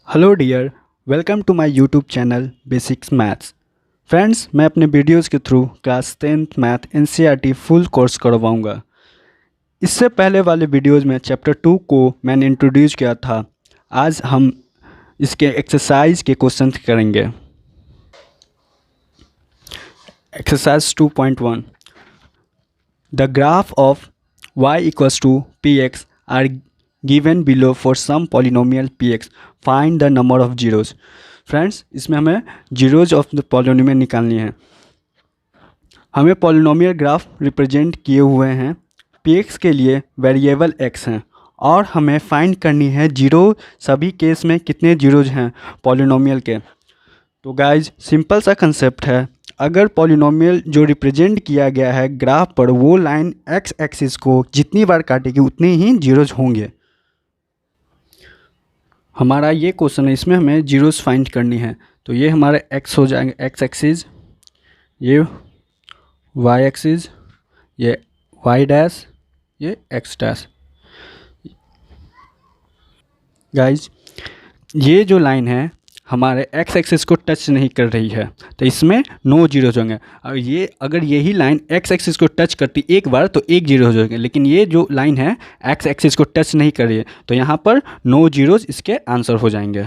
Hello dear, welcome to my YouTube channel basics maths. Friends, मैं अपने videos के through class 10th math NCERT full course करवाऊंगा। इससे पहले वाले वीडियोस में चैप्टर 2 को मैंने इंट्रोड्यूस किया था। आज हम इसके एक्सरसाइज के क्वेश्चन करेंगे। Exercise 2.1, the graph of y equals to px are given below for some polynomial px, find the number of zeros. Friends, इसमें हमें जीरोज़ ऑफ द पॉलिनोमियल निकालनी है। हमें पॉलिनोमियल ग्राफ रिप्रेजेंट किए हुए हैं, px के लिए वेरिएबल x हैं और हमें फाइंड करनी है जीरो सभी केस में कितने जीरोज़ हैं पॉलिनोमियल के। तो गाइज, सिंपल सा कंसेप्ट है। अगर पॉलिनोमियल जो रिप्रेजेंट किया गया है ग्राफ पर, वो लाइन एक्स एक्सिस को जितनी बार काटेगी उतने ही जीरोज़ होंगे। हमारा ये क्वेश्चन है, इसमें हमें जीरोज़ फाइंड करनी है। तो ये हमारे एक्स हो जाएंगे, एक्स एक्सिस, ये वाई एक्सिस, ये वाई डैश, ये एक्स डैश। गाइज, ये जो लाइन है हमारे एक्स एक्सिस को टच नहीं कर रही है, तो इसमें नो जीरोज होंगे। और ये अगर यही लाइन एक्स एक्सिस को टच करती एक बार तो एक जीरो हो जाएंगे, लेकिन ये जो लाइन है एक्स एक्सिस को टच नहीं कर रही है, तो यहाँ पर नो जीरोज इसके आंसर हो जाएंगे।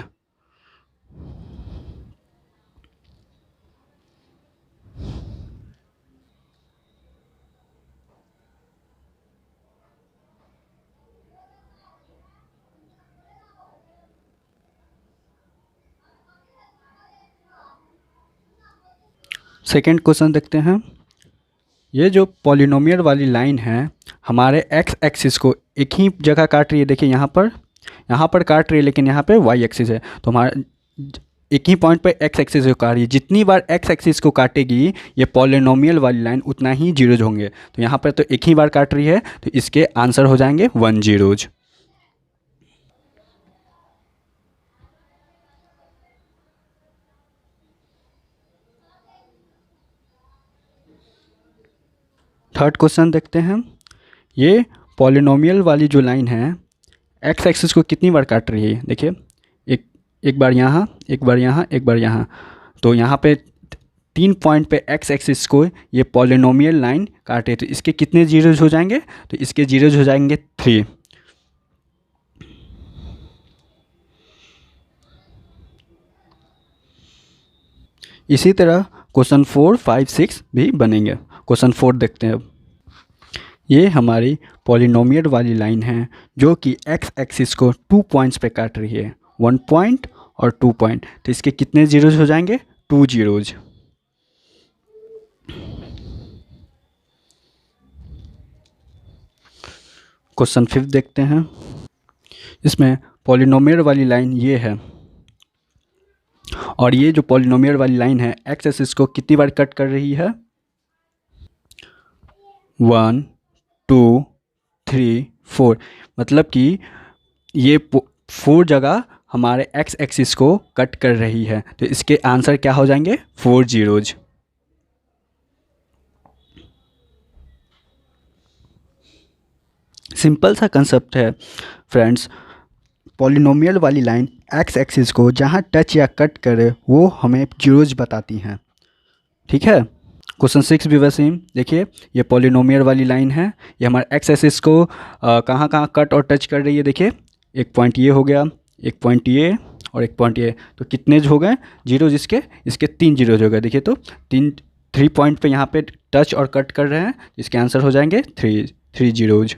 सेकेंड क्वेश्चन देखते हैं। ये जो पॉलिनोमियल वाली लाइन है हमारे एक्स एक्सिस को एक ही जगह काट रही है। देखिए यहाँ पर काट रही है, लेकिन यहाँ पे वाई एक्सिस है, तो हमारा एक ही पॉइंट पे एक्स एक्सिस को काट रही है। जितनी बार एक्स एक्सिस को काटेगी ये पॉलिनोमियल वाली लाइन, उतना ही जीरोज होंगे। तो यहाँ पर तो एक ही बार काट रही है, तो इसके आंसर हो जाएंगे 1 जीरोज। थर्ड क्वेश्चन देखते हैं। ये पॉलिनोमियल वाली जो लाइन है एक्स एक्सिस को कितनी बार काट रही है। देखिए, एक बार यहाँ, एक बार यहाँ, एक बार यहाँ। तो यहाँ पे 3 पॉइंट पे एक्स एक्सिस को ये पॉलिनोमियल लाइन काटे, तो इसके कितने जीरोज हो जाएंगे। तो इसके जीरोज हो जाएंगे 3। इसी तरह क्वेश्चन 4, 5, 6 भी बनेंगे। क्वेश्चन 4 देखते हैं अब। ये हमारी पॉलिनोमियल वाली लाइन है जो कि एक्स एक्सिस को 2 पॉइंट्स पे काट रही है, 1 पॉइंट और 2 पॉइंट। तो इसके कितने जीरोज हो जाएंगे, 2 जीरोज। क्वेश्चन 5 देखते हैं। इसमें पॉलिनोमियल वाली लाइन ये है, और ये जो पॉलिनोमियल वाली लाइन है एक्स एक्सिस को कितनी बार कट कर रही है, 1, 2, 3, 4। मतलब कि ये 4 जगह हमारे एक्स एक्सिस को कट कर रही है, तो इसके आंसर क्या हो जाएंगे, 4 जीरोज। सिंपल सा कंसेप्ट है फ्रेंड्स। पॉलिनोमियल वाली लाइन एक्स एक्सिस को जहाँ टच या कट करे वो हमें जीरोज बताती हैं, ठीक है। क्वेश्चन 6 भी वैसे ही। देखिए, ये पॉलिनोमियल वाली लाइन है, ये हमारे एक्स एक्सिस को कहाँ कहाँ कट और टच कर रही है। देखिए, एक पॉइंट ये हो गया, एक पॉइंट ये और एक पॉइंट ये। तो कितने हो गए जीरोज इसके 3 जीरोज हो गए। देखिए, तो 3 पॉइंट पे यहाँ पे टच और कट कर रहे हैं, इसके आंसर हो जाएंगे 3 जीरोज।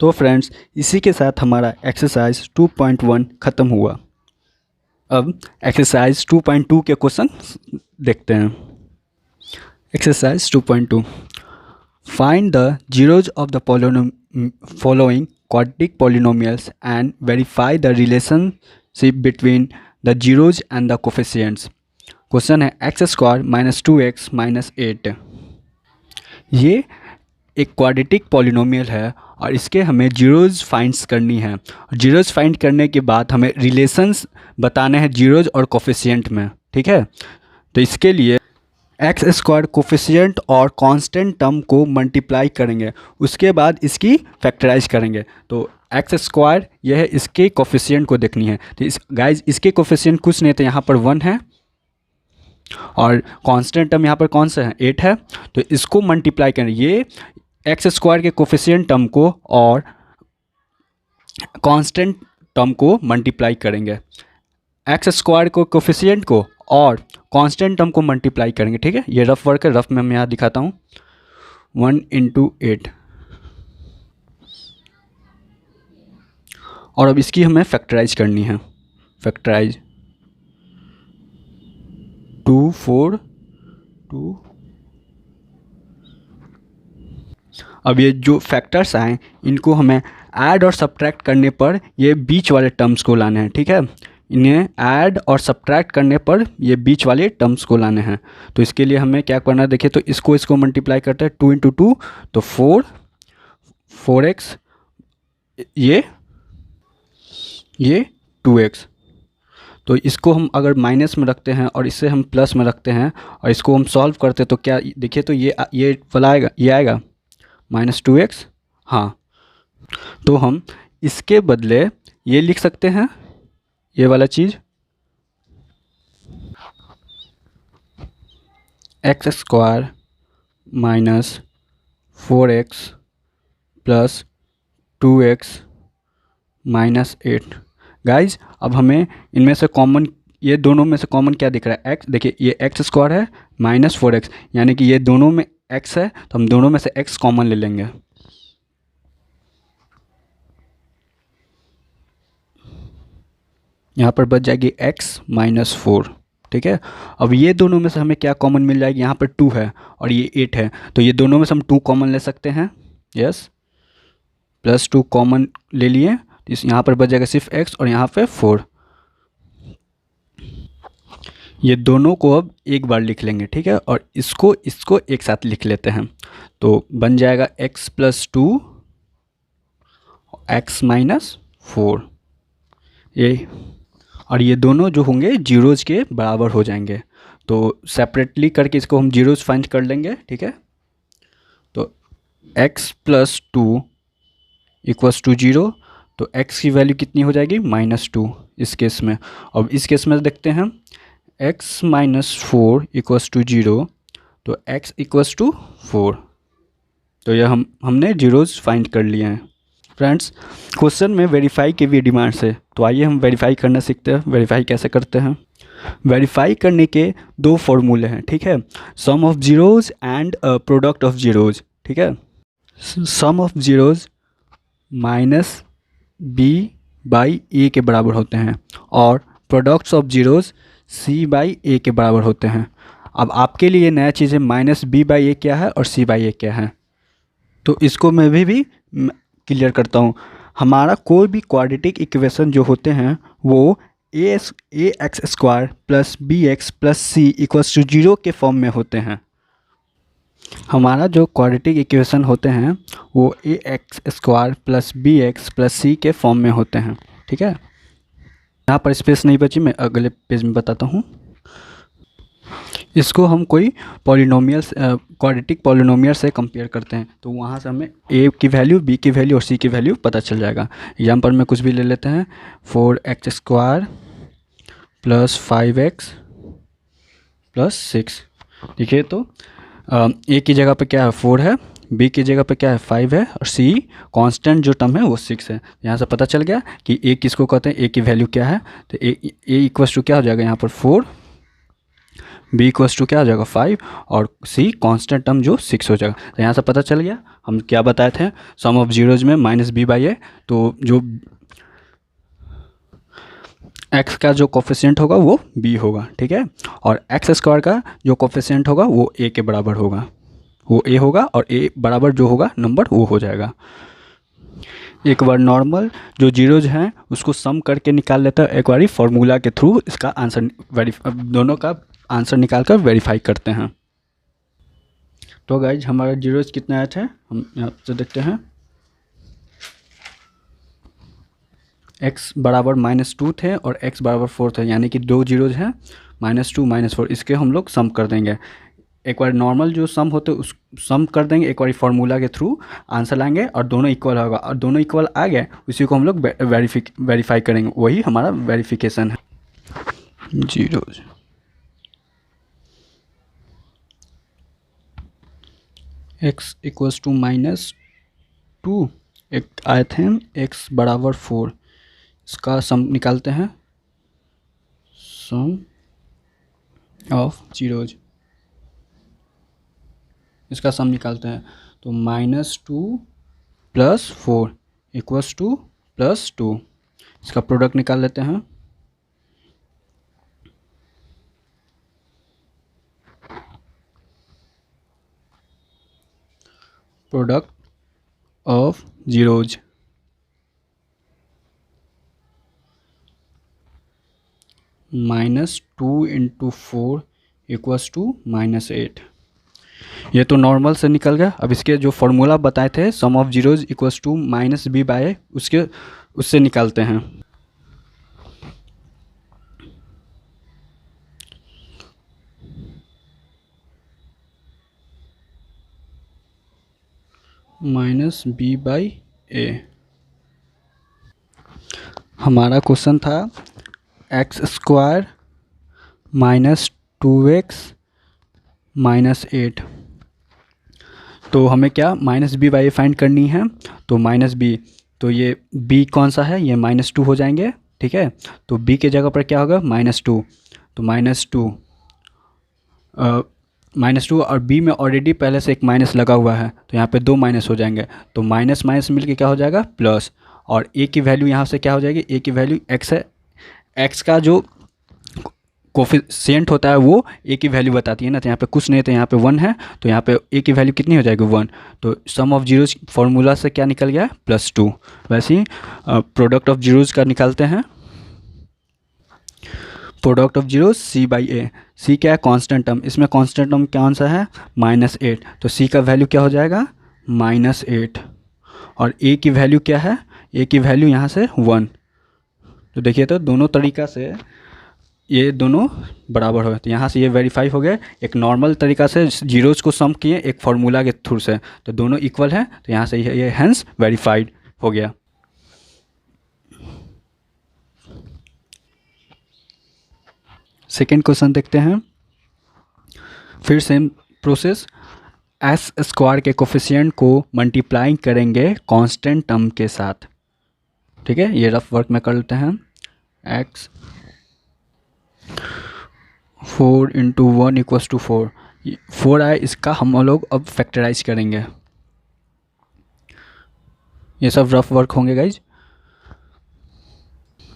तो फ्रेंड्स, इसी के साथ हमारा एक्सरसाइज 2.1 ख़त्म हुआ। अब एक्सरसाइज 2.2 के क्वेश्चन देखते हैं। Exercise 2.2, find the zeros of the following quadratic polynomials and verify the relationship between the zeros and the coefficients. Question है x² - 2x - 8। ये एक क्वाड्रेटिक पॉलिनोमियल है और इसके हमें जीरोज़ फाइंड्स करनी है। जीरोज़ फाइंड करने के बाद हमें रिलेशंस बताने हैं जीरोज़ और कोफिशिएंट में, ठीक है। तो इसके लिए एक्स स्क्वायर कोफिशिएंट और कांस्टेंट टर्म को मल्टीप्लाई करेंगे, उसके बाद इसकी फैक्टराइज करेंगे। तो एक्स स्क्वायर यह है, इसके कोफिशिएंट को देखनी है। तो इस गाइज इसके कोफिशिएंट कुछ नहीं, तो यहाँ पर 1 है और कांस्टेंट टर्म यहाँ पर कौन सा है, 8 है। तो इसको मल्टीप्लाई करें, ये एक्स स्क्वायर के कोफिशिएंट टर्म को और कांस्टेंट टर्म को मल्टीप्लाई करेंगे। एक्स स्क्वायर को कोफिशिएंट को और कांस्टेंट टर्म को मल्टीप्लाई करेंगे, ठीक है। ये रफ वर्क है, रफ में मैं यहाँ दिखाता हूँ। 1 × 8 और अब इसकी हमें फैक्टराइज करनी है। फैक्टराइज 2 4 2। अब ये जो फैक्टर्स आए इनको हमें ऐड और सब्ट्रैक्ट करने पर ये बीच वाले टर्म्स को लाने हैं, ठीक है। इन्हें ऐड और सब्ट्रैक्ट करने पर ये बीच वाले टर्म्स को लाने हैं। तो इसके लिए हमें क्या करना है, देखिए तो इसको मल्टीप्लाई करते हैं। 2 × 2 तो 4x, ये 2x। तो इसको हम अगर माइनस में रखते हैं और इसे हम प्लस में रखते हैं और इसको हम सॉल्व करते हैं तो क्या देखिए, तो ये वाला आएगा, ये आएगा -2x। हाँ, तो हम इसके बदले ये लिख सकते हैं, ये वाला चीज़ x² - 4x + 2x - 8। गाइज अब हमें इनमें से कॉमन, ये दोनों में से कॉमन क्या दिख रहा है, x। देखिए ये x² है -4x, यानी कि ये दोनों में x है, तो हम दोनों में से x कॉमन ले लेंगे। यहाँ पर बच जाएगी x - 4, ठीक है। अब ये दोनों में से हमें क्या कॉमन मिल जाएगी, यहाँ पर 2 है और ये 8 है, तो ये दोनों में से हम 2 कॉमन ले सकते हैं। यस, +2 कॉमन ले लिए, तो इस यहाँ पर बच जाएगा सिर्फ x और यहाँ पे 4। ये दोनों को अब एक बार लिख लेंगे, ठीक है, और इसको एक साथ लिख लेते हैं। तो बन जाएगा x + 2 x - 4, ये, और ये दोनों जो होंगे जीरोज़ के बराबर हो जाएंगे। तो सेपरेटली करके इसको हम जीरोज़ फाइंड कर लेंगे, ठीक है। तो x + 2 = 0, तो x की वैल्यू कितनी हो जाएगी, -2 इस केस में। अब इस केस में देखते हैं x - 4 = 0, तो x = 4। तो यह हमने जीरोज़ फाइंड कर लिए हैं। फ्रेंड्स, क्वेश्चन में वेरीफाई की भी डिमांड्स है, तो आइए हम वेरीफाई करना सीखते हैं। वेरीफाई कैसे करते हैं, वेरीफाई करने के 2 फॉर्मूले हैं, ठीक है। Sum of zeros and product of zeros, ठीक है। सम ऑफ जीरोज़ -b/a के बराबर होते हैं और प्रोडक्ट्स ऑफ जीरोज़ c/a के बराबर होते हैं। अब आपके लिए नया चीज़ है, -b/a क्या है और c/a क्या है। तो इसको मैं भी क्लियर करता हूँ। हमारा कोई भी क्वाड्रेटिक इक्वेशन जो होते हैं वो ax² + bx + c = 0 के फॉर्म में होते हैं। हमारा जो क्वाड्रेटिक इक्वेशन होते हैं वो ax² + bx + c के फॉर्म में होते हैं, ठीक है। यहाँ पर स्पेस नहीं बची, मैं अगले पेज में बताता हूँ। इसको हम कोई पॉलिनोमियल, क्वाड्रेटिक पॉलिनोमियल से कंपेयर करते हैं, तो वहाँ से हमें a की वैल्यू, b की वैल्यू और c की वैल्यू पता चल जाएगा। एग्जाम्पल में कुछ भी ले लेते हैं, 4x² + 5x + 6। देखिए तो a की जगह पे क्या है, 4 है, b की जगह पे क्या है, 5 है, और c कांस्टेंट जो टर्म है वो 6 है। यहाँ से पता चल गया कि a किसको कहते हैं, a की वैल्यू क्या है। तो a = क्या हो जाएगा यहाँ पर 4, b = क्या हो जाएगा 5 और c कांस्टेंट टर्म जो 6 हो जाएगा। तो यहाँ से पता चल गया हम क्या बताए थे, सम ऑफ जीरोज़ में -b/a, तो जो x का जो कोफिशिएंट होगा वो b होगा, ठीक है, और x² का जो कोफिशिएंट होगा वो a के बराबर होगा, वो a होगा, और a बराबर जो होगा नंबर वो हो जाएगा। एक बार नॉर्मल जो जीरोज़ हैं उसको सम करके निकाल लेता है, एक बार फॉर्मूला के थ्रू इसका आंसर दोनों का आंसर निकाल कर वेरीफाई करते हैं। तो गाइज हमारा जीरोज़ कितने आए थे, हम यहाँ से देखते हैं। x बराबर -2 थे और x बराबर 4 थे, यानी कि 2 जीरोज़ हैं, -2 -4, इसके हम लोग सम कर देंगे। एक बार नॉर्मल जो सम होते उस सम कर देंगे, एक बार फॉर्मूला के थ्रू आंसर लाएंगे और दोनों इक्वल होगा, और दोनों इक्वल आ गए उसी को हम लोग वेरीफाई करेंगे, वही हमारा वेरिफिकेशन है। जीरो x इक्वल्स टू -2, एक आए थे x बराबर 4, इसका सम निकालते हैं, सम ऑफ जीरोज, इसका सम निकालते हैं। तो -2 + 4 इक्वल्स टू +2, इसका प्रोडक्ट निकाल लेते हैं। Product of zeros -2 × 4 equals to -8। ये तो नॉर्मल से निकल गया। अब इसके जो फॉर्मूला बताए थे sum of zeros equals to -b/a, उससे निकालते हैं। -b/a। हमारा क्वेश्चन था x² -2x -8, तो हमें क्या -b/a फाइंड करनी है। तो -b, तो ये b कौन सा है, ये -2 हो जाएंगे, ठीक है। तो b के जगह पर क्या होगा, -2, तो -2 और b में ऑलरेडी पहले से एक माइनस लगा हुआ है, तो यहाँ पे 2 माइनस हो जाएंगे, तो माइनस माइनस मिलके क्या हो जाएगा, प्लस, और a की वैल्यू यहाँ से क्या हो जाएगी, a की वैल्यू x है, x का जो कोफिशिएंट होता है वो a की वैल्यू बताती है ना, तो यहाँ पे कुछ नहीं है, तो यहाँ पे 1 है, तो यहाँ पे a की वैल्यू कितनी हो जाएगी, 1। तो सम ऑफ जीरोज फार्मूला से क्या निकल गया, +2। वैसे ही प्रोडक्ट ऑफ जीरोज का निकालते हैं। Product of zero c/a, c क्या है, कांस्टेंट टर्म, इसमें कांस्टेंट टर्म कौन सा है, -8, तो c का वैल्यू क्या हो जाएगा, -8, और a की वैल्यू क्या है, a की वैल्यू यहाँ से 1। तो देखिए तो दोनों तरीका से ये दोनों बराबर हो गए, तो यहाँ से ये वेरीफाई हो गए, एक नॉर्मल तरीका से जीरोज को सम किए एक फार्मूला के थ्रू से, तो दोनों इक्वल है, तो यहाँ से ये हेंस वेरीफाइड हो गया। सेकेंड क्वेश्चन देखते हैं, फिर सेम प्रोसेस, s² के कोफिशिएंट को मल्टीप्लाई करेंगे कांस्टेंट टर्म के साथ, ठीक है। ये रफ वर्क में कर लेते हैं, x 4 × 1 इक्वल्स टू 4, 4 आए, इसका हम लोग अब फैक्टराइज करेंगे। ये सब रफ वर्क होंगे गाइज।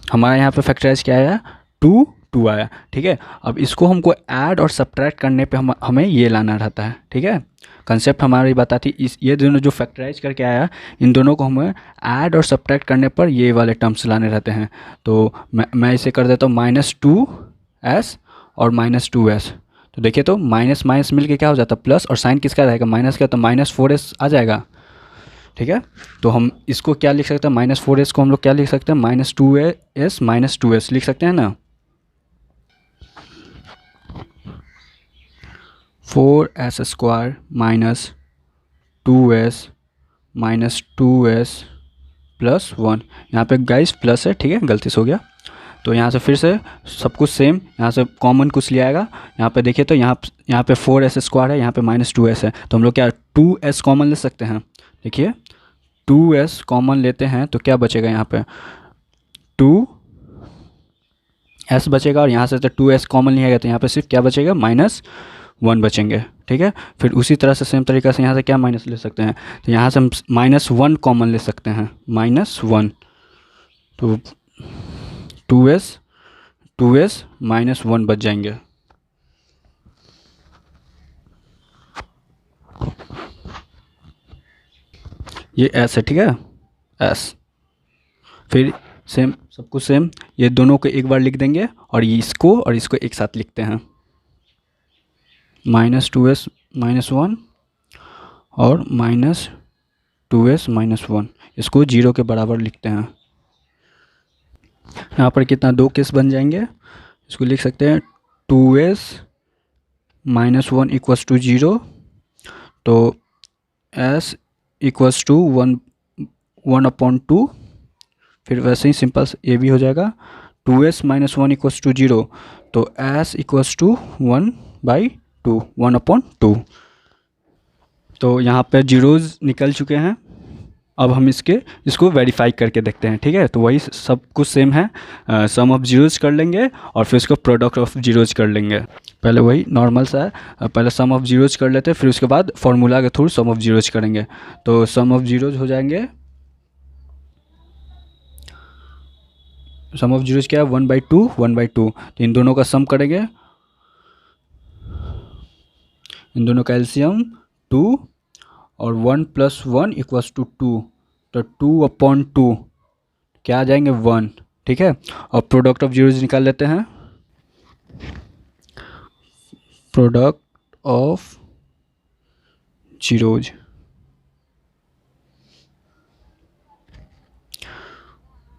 हमारे यहाँ पे फैक्टराइज क्या आया, 2 आया, ठीक है। अब इसको हमको ऐड और सब्ट्रैक्ट करने पे हमें ये लाना रहता है, ठीक है। कंसेप्ट हमारी बताती इस, ये दोनों जो फैक्टराइज करके आया, इन दोनों को हमें ऐड और सब्ट्रैक्ट करने पर ये वाले टर्म्स लाने रहते हैं। तो मैं इसे कर देता हूँ -2s और -2s, तो देखिए तो माइनस माइनस मिल के क्या हो जाता है, प्लस, और साइन किसका रहेगा, माइनस का, तो -4s आ जाएगा, ठीक है। तो हम इसको क्या लिख सकते हैं, -4s को हम लोग क्या लिख सकते हैं, -2s 2s लिख सकते हैं ना। 4s² -2s 2s + 1, यहाँ पे गाइस प्लस है, ठीक है, गलती से हो गया। तो यहाँ से फिर से सब कुछ सेम, यहाँ से कॉमन कुछ लिया आएगा, यहाँ पे देखिए तो यहाँ पे 4s² है, यहाँ पे -2s है, तो हम लोग क्या 2s कॉमन ले सकते हैं। देखिए 2s कॉमन लेते हैं तो क्या बचेगा, यहाँ पे 2s बचेगा, और यहाँ से तो 2s कॉमन नहीं आएगा, तो यहाँ पे सिर्फ क्या बचेगा, -1 बचेंगे, ठीक है। फिर उसी तरह से सेम तरीक़ा से यहाँ से क्या माइनस ले सकते हैं, तो यहाँ से हम -1 कॉमन ले सकते हैं, -1, तो 2s -1 बच जाएंगे। ये s है, ठीक है, s। फिर सेम सब कुछ सेम, ये दोनों को एक बार लिख देंगे, और इसको और इसको एक साथ लिखते हैं, -2s -1 और -2s -1, इसको 0 के बराबर लिखते हैं। यहाँ पर कितना, 2 केस बन जाएंगे, इसको लिख सकते हैं 2s -1 इक्वल्स टू 0, तो s इक्वल्स टू 1/2, फिर वैसे ही सिंपल ये भी हो जाएगा। 2s माइनस 1 इक्वल्स टू 0, तो s इक्वल्स टू 1/2, 1/2। तो यहाँ पे जीरोज़ निकल चुके हैं। अब हम इसको वेरीफाई करके देखते हैं, ठीक है। तो वही सब कुछ सेम है, सम ऑफ जीरोज़ कर लेंगे और फिर उसको प्रोडक्ट ऑफ जीरोज़ कर लेंगे। पहले वही नॉर्मल सा है, पहले सम ऑफ जीरोज़ कर लेते हैं, फिर उसके बाद फॉर्मूला के थ्रू सम ऑफ जीरोज़ करेंगे। तो सम ऑफ जीरोज़ हो जाएंगे, सम ऑफ जीरोज़ क्या है, 1/2 1/2। तो इन दोनों का सम करेंगे, इन दोनों का एलसीएम 2 और 1 + 1 इक्वल्स टू 2, तो 2/2 क्या आ जाएंगे 1, ठीक है। और प्रोडक्ट ऑफ जीरोज निकाल लेते हैं, product of zeros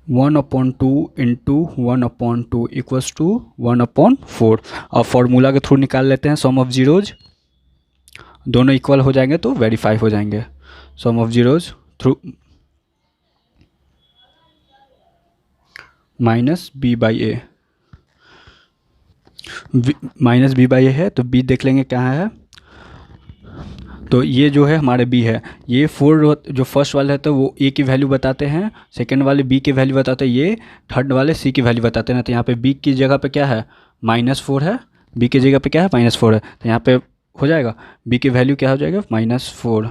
1/2 into 1/2 equals to 1/4। और फॉर्मूला के थ्रू निकाल लेते हैं सम ऑफ जीरोज, दोनों इक्वल हो जाएंगे तो वेरीफाई हो जाएंगे। सम of zeros through -b/a, -b/a है, तो b देख लेंगे कहाँ है। तो ये जो है हमारे b है, ये 4 जो फर्स्ट वाले है तो वो a की वैल्यू बताते हैं, सेकंड वाले b की वैल्यू बताते हैं, ये थर्ड वाले c की वैल्यू बताते हैं ना। तो यहाँ पे b की जगह पे क्या है, -4 है, b की जगह पे क्या है, -4 है। तो यहाँ पे हो जाएगा b की वैल्यू क्या हो जाएगा, -4,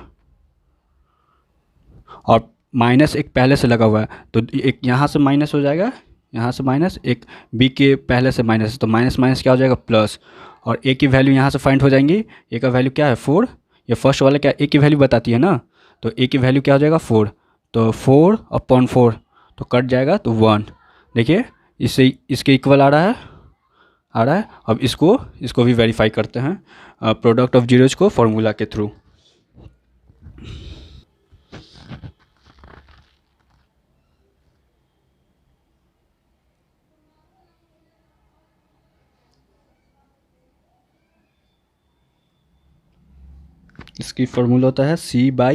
और माइनस एक पहले से लगा हुआ है, तो एक यहाँ से माइनस हो जाएगा, यहाँ से माइनस, एक b के पहले से माइनस, तो माइनस माइनस क्या हो जाएगा प्लस, और a की वैल्यू यहाँ से फाइंड हो जाएंगी। a का वैल्यू क्या है 4, ये फर्स्ट वाला क्या a की वैल्यू बताती है ना, तो a की वैल्यू क्या हो जाएगा 4, तो 4/4, तो कट जाएगा तो 1। देखिए इससे इसके इक्वल आ रहा है। अब इसको भी वेरीफाई करते हैं प्रोडक्ट ऑफ जीरोज को फॉर्मूला के थ्रू। इसकी फॉर्मूला होता है c/a,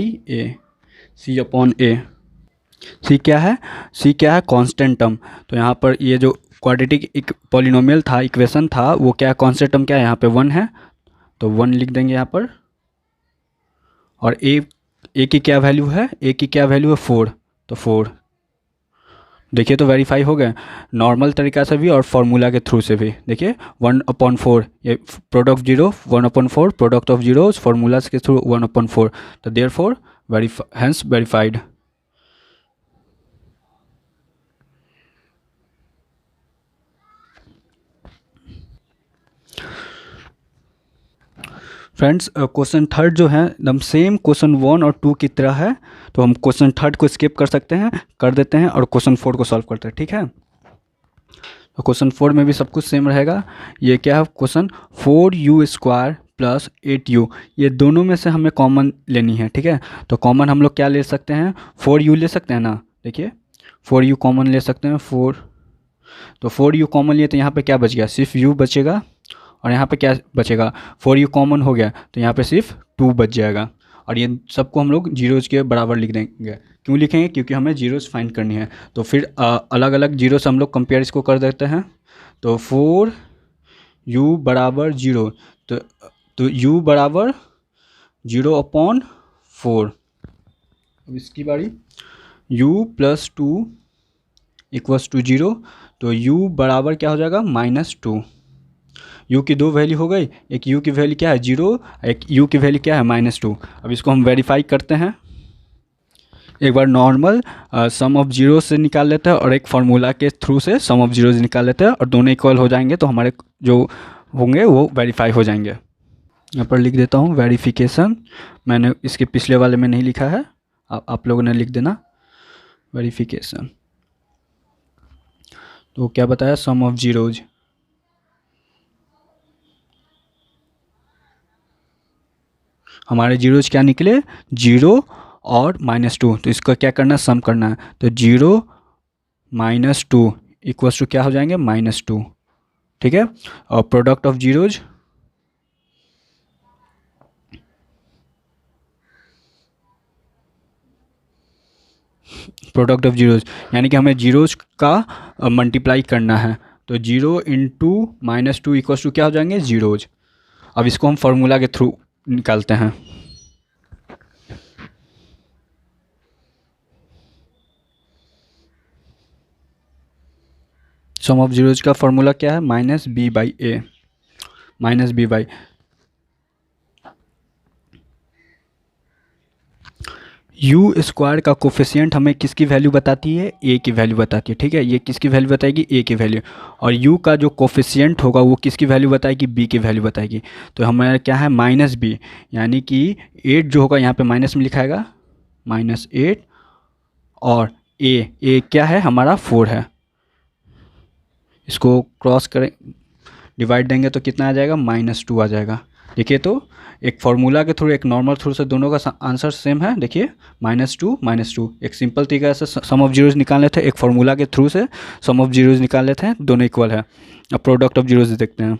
c/a। c क्या है कांस्टेंट टर्म। तो यहाँ पर ये जो क्वाड्रेटिक एक पॉलिनोमियल था, इक्वेशन था, वो क्या कांस्टेंट टर्म क्या है, यहाँ पे 1 है, तो 1 लिख देंगे यहाँ पर। और a की क्या वैल्यू है, a की क्या वैल्यू है 4, तो 4। देखिए तो वेरीफाई हो गए नॉर्मल तरीका से भी और फार्मूला के थ्रू से भी। देखिए 1/4, ये product 0 1/4, product of zero formula के थ्रू 1/4, तो therefore hence verified. Friends question third जो है एकदम सेम क्वेश्चन 1 और 2 की तरह है, तो हम क्वेश्चन थर्ड को स्किप कर सकते हैं, कर देते हैं और क्वेश्चन 4 को सॉल्व करते हैं, ठीक है। तो क्वेश्चन 4 में भी सब कुछ सेम रहेगा। ये क्या है क्वेश्चन, 4u² + 8u, ये दोनों में से हमें कॉमन लेनी है, ठीक है। तो कॉमन हम लोग क्या ले सकते हैं, 4u ले सकते हैं ना, देखिए 4u कॉमन ले सकते हैं, 4, तो 4u कॉमन लिए तो यहाँ पे क्या बच गया, सिर्फ u बचेगा, और यहाँ पे क्या बचेगा, 4u कॉमन हो गया तो यहाँ पे सिर्फ 2 बच जाएगा। और ये सबको हम लोग जीरोज के बराबर लिख देंगे। क्यों लिखेंगे, क्योंकि हमें जीरोज फाइंड करनी है। तो फिर अलग अलग जीरो से हम लोग कंपेयर इसको कर देते हैं। तो 4u = 0, तो u = 0/4। अब इसकी बारी, u + 2 = 0, तो u बराबर क्या हो जाएगा, -2। u की 2 वैल्यू हो गई, एक u की वैल्यू क्या है 0, एक u की वैल्यू क्या है -2। अब इसको हम वेरीफाई करते हैं, एक बार नॉर्मल सम ऑफ जीरो से निकाल लेते हैं और एक फार्मूला के थ्रू से सम ऑफ जीरोज निकाल लेते हैं, और दोनों इक्वल हो जाएंगे तो हमारे जो होंगे वो वेरीफाई हो जाएंगे। यहाँ पर लिख देता हूँ वेरिफिकेशन, मैंने इसके पिछले वाले में नहीं लिखा है, आप लोगों ने लिख देना वेरिफिकेशन। तो क्या बताया, सम ऑफ जीरोज, हमारे जीरोज क्या निकले 0 और -2, तो इसका क्या करना है, सम करना है। तो 0 - 2 = क्या हो जाएंगे, -2, ठीक है। और product of zeros product of zeros, यानी कि हमें जीरोज का मल्टीप्लाई करना है। तो 0 इंटू -2 इक्वल्स टू क्या हो जाएंगे, जीरोज। अब इसको हम फार्मूला के थ्रू निकालते हैं। सम ऑफ जीरोज का फार्मूला क्या है, -b/a, -b/, यू स्क्वायर का कोफिशिएंट हमें किसकी वैल्यू बताती है, ए की वैल्यू बताती है। ठीक है, ये किसकी वैल्यू बताएगी, ए की वैल्यू। और यू का जो कोफिशिएंट होगा वो किसकी वैल्यू बताएगी, बी की वैल्यू बताएगी। तो हमारा क्या है, -b, यानी कि 8 जो होगा यहाँ पे माइनस में लिखाएगा, -8, और ए क्या है हमारा 4 है। इसको क्रॉस करें, डिवाइड देंगे तो कितना आ जाएगा, -2 आ जाएगा। देखिए तो एक फार्मूला के थ्रू, एक नॉर्मल थ्रू से दोनों का आंसर सेम है। देखिए -2 एक सिंपल तरीका से सम ऑफ जीरोज निकाल लेते हैं, एक फार्मूला के थ्रू से सम ऑफ जीरोज निकाल लेते हैं, दोनों इक्वल है। अब प्रोडक्ट ऑफ जीरोज देखते हैं।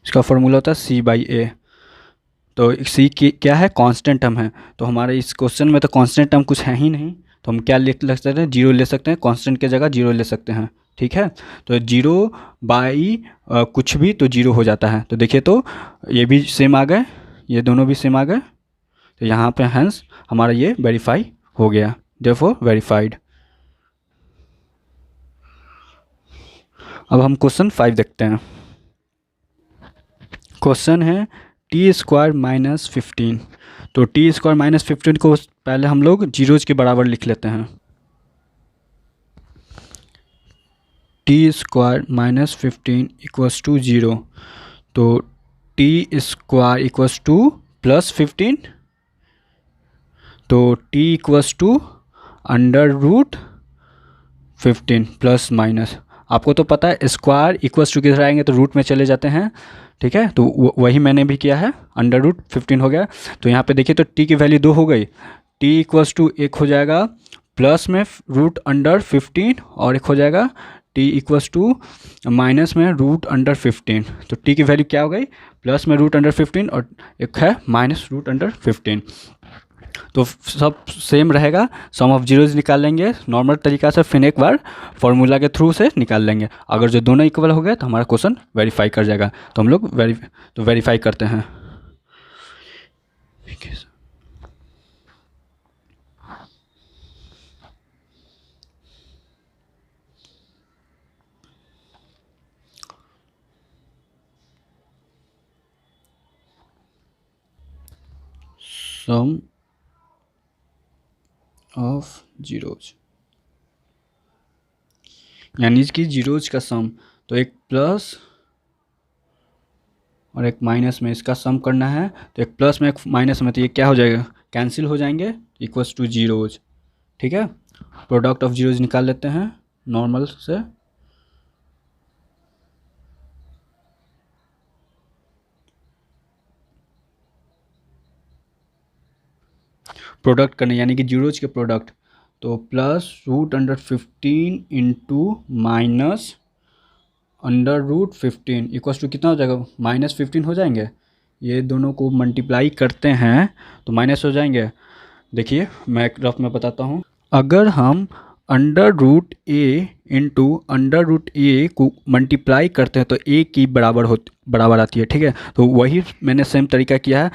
इसका फार्मूला होता है c/a। तो सी की क्या है, कांस्टेंट टर्म है। तो हमारे इस क्वेश्चन में तो कांस्टेंट टर्म कुछ है ही नहीं, तो हम क्या लिख सकते हैं, जीरो ले सकते हैं, कांस्टेंट के जगह जीरो ले सकते हैं। ठीक है, तो 0/, कुछ भी तो 0 हो जाता है। तो देखिए तो ये भी सेम आ गए, ये दोनों भी सेम आ गए। तो यहाँ पे हैंस हमारा ये वेरीफाई हो गया, देयरफॉर वेरीफाइड। अब हम क्वेश्चन 5 देखते हैं। क्वेश्चन है t² -15। तो t² -15 को पहले हम लोग जीरोज के बराबर लिख लेते हैं। t² -15 equals to 0। तो t² इक्वल्स टू +15, तो t equals to √15 plus minus. आपको तो पता है स्क्वायर इक्वल्स टू किधर आएंगे तो रूट में चले जाते हैं। ठीक है, तो वही मैंने भी किया है, √15 हो गया। तो यहाँ पे देखिए तो t की वैल्यू 2 हो गई, t इक्वल्स टू 1 हो जाएगा प्लस में √15, और एक हो जाएगा t इक्वल्स टू माइनस में √15। तो t की वैल्यू क्या हो गई, प्लस में √15 और एक है -√15। तो सब सेम रहेगा, सम ऑफ जीरोज निकाल लेंगे नॉर्मल तरीका से, फिर एक बार फार्मूला के थ्रू से निकाल लेंगे। अगर जो दोनों इक्वल हो गए तो हमारा क्वेश्चन वेरीफाई कर जाएगा। तो हम लोग वेरीफाई करते हैं। सम ऑफ जीरोज, यानी कि जीरोज का सम, तो एक प्लस और एक माइनस में इसका सम करना है। तो एक प्लस में एक माइनस में, तो ये क्या हो जाएगा, कैंसिल हो जाएंगे, इक्वल्स टू जीरोज। ठीक है, प्रोडक्ट ऑफ जीरोज निकाल लेते हैं नॉर्मल से। प्रोडक्ट करने, यानी कि जीरोज के प्रोडक्ट, तो +√15 इंटू -√15 इक्वल्स टू कितना हो जाएगा, -15 हो जाएंगे। ये दोनों को मल्टीप्लाई करते हैं तो माइनस हो जाएंगे। देखिए मैं रफ में बताता हूँ, अगर हम √a इंटू √a को मल्टीप्लाई करते हैं तो a की बराबर आती है। ठीक है, तो वही मैंने सेम तरीका किया है,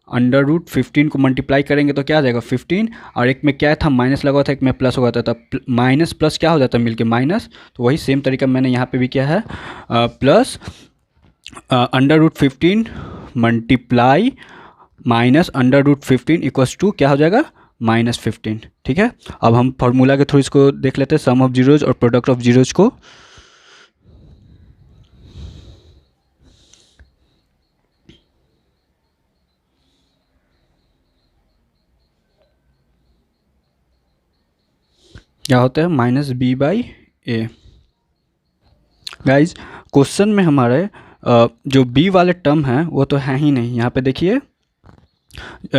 √15 को मल्टीप्लाई करेंगे तो क्या आ जाएगा 15, और एक में क्या था माइनस लगा था, एक में प्लस होगा था, माइनस प्लस क्या हो जाता है मिलके माइनस। तो वही सेम तरीका मैंने यहाँ पे भी किया है, plus √15 multiply minus √15 equals to क्या हो जाएगा, -15। ठीक है, अब हम फार्मूला के थ्रू इसको देख लेते हैं, सम ऑफ जीरोज और प्रोडक्ट ऑफ जीरोज को। क्या होता है, -b/a। गाइज क्वेश्चन में हमारे जो b वाले टर्म हैं वो तो है ही नहीं। यहाँ पे देखिए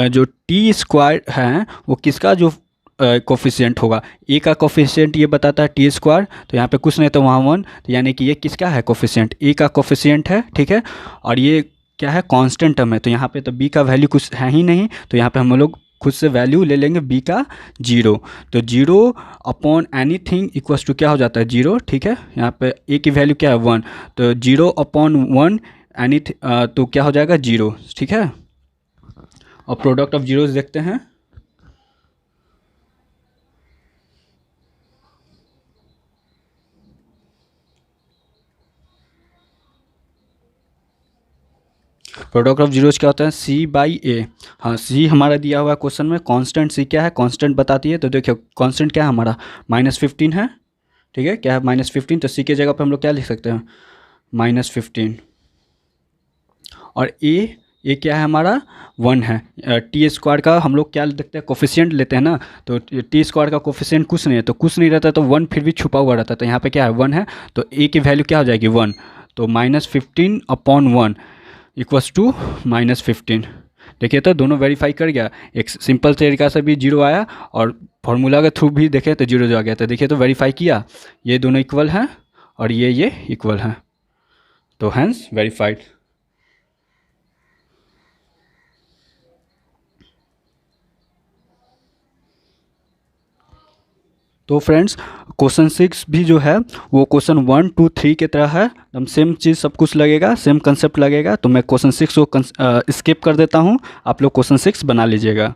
जो t² है वो किसका जो कोफिशिएंट होगा। ए का कोफिशिएंट ये बताता है टी स्क्वायर, तो यहाँ पे कुछ नहीं तो वहाँ 1, तो यानी कि ये किसका है कोफिशिएंट, ए का कोफिशिएंट है, ठीक है। और ये क्या है, कांस्टेंट टर्म है, तो यहाँ पे तो बी का वैल्यू कुछ है ही नहीं, तो यहाँ पे हम लोग खुद से वैल्यू ले लेंगे बी का 0। तो 0 upon anything equals to क्या हो जाता है 0, ठीक है। यहाँ पे ए की वैल्यू क्या है 1, तो 0 अपॉन 1 एनी तो क्या हो जाएगा 0, ठीक है। और प्रोडक्ट ऑफ जीरोस देखते हैं। प्रोडक्ट ऑफ जीरोस क्या होता है, सी बाई ए। हाँ, सी हमारा दिया हुआ है क्वेश्चन में, कांस्टेंट सी क्या है, कांस्टेंट बताती है। तो देखिए कांस्टेंट क्या है हमारा -15 है, ठीक है। क्या है -15, तो सी के जगह पर हम लोग क्या लिख सकते हैं -15। और ए क्या है हमारा 1 है। टी स्क्वायर का हम लोग क्या देखते हैं, कोफिशिएंट लेते हैं ना, तो टी स्क्वायर का कोफिशिएंट कुछ नहीं है, तो कुछ नहीं रहता तो 1 फिर भी छुपा हुआ रहता है, तो यहाँ पे क्या है 1 है, तो ए की वैल्यू क्या हो जाएगी 1, तो -15 अपॉन 1 इक्वल्स टू -15। देखिए तो दोनों वेरीफाई कर गया, एक सिंपल तरीका से भी 0 आया और फार्मूला के थ्रू भी देखे तो 0 आ गया, तो देखिए तो वेरीफाई किया, ये दोनों इक्वल हैं और ये इक्वल हैं, तो हैंस वेरीफाइड। तो फ्रेंड्स क्वेश्चन 6 भी जो है वो क्वेश्चन 1 2 3 की तरह है, एकदम सेम चीज़ सब कुछ लगेगा, सेम कंसेप्ट लगेगा। तो मैं क्वेश्चन 6 को स्किप कर देता हूँ, आप लोग क्वेश्चन 6 बना लीजिएगा।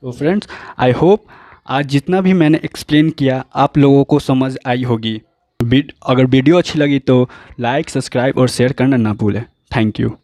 तो फ्रेंड्स आई होप आज जितना भी मैंने एक्सप्लेन किया आप लोगों को समझ आई होगी। अगर वीडियो अच्छी लगी तो लाइक सब्सक्राइब और शेयर करना ना भूलें। Thank you.